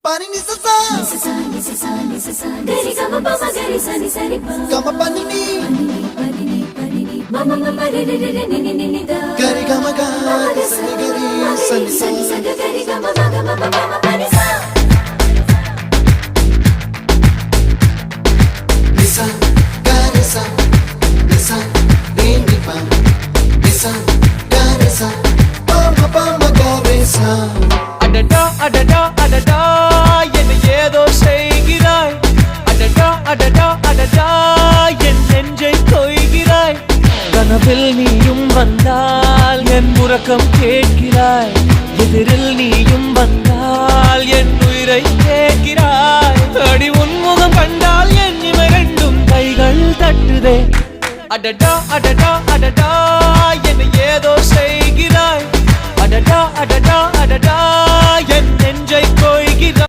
Pani ni sa sa gari gama pa ma gari sa ni sa ri pa gama pani ni mama mama re re re ni ni ni da gari gama ga sa ni gari sa ni sa gari gama ma gama mama pani sa nisa gari sa nisa re ni pa nisa gari sa pa ma gari sa அடடா அடடா அடடா என்ன ஏதோ செய்கிறாய் அடடா அடடா அடடா என் நெஞ்சை கொய்கிறாய் கனவில் நீயும் வந்தால் என் உறக்கம் கேட்கிறாய் எதிரில் நீயும் வந்தால் என் உயிரை கேட்கிறாய் அடி உன்முகம் கண்டால் என் இமை ரெண்டும் கைகள் தட்டுதே அடடா அடடா அடடா என்ன ஏதோ செய்கிறாய் அடடா அடடா அடடா என் நெஞ்சை கொய்கிறாய்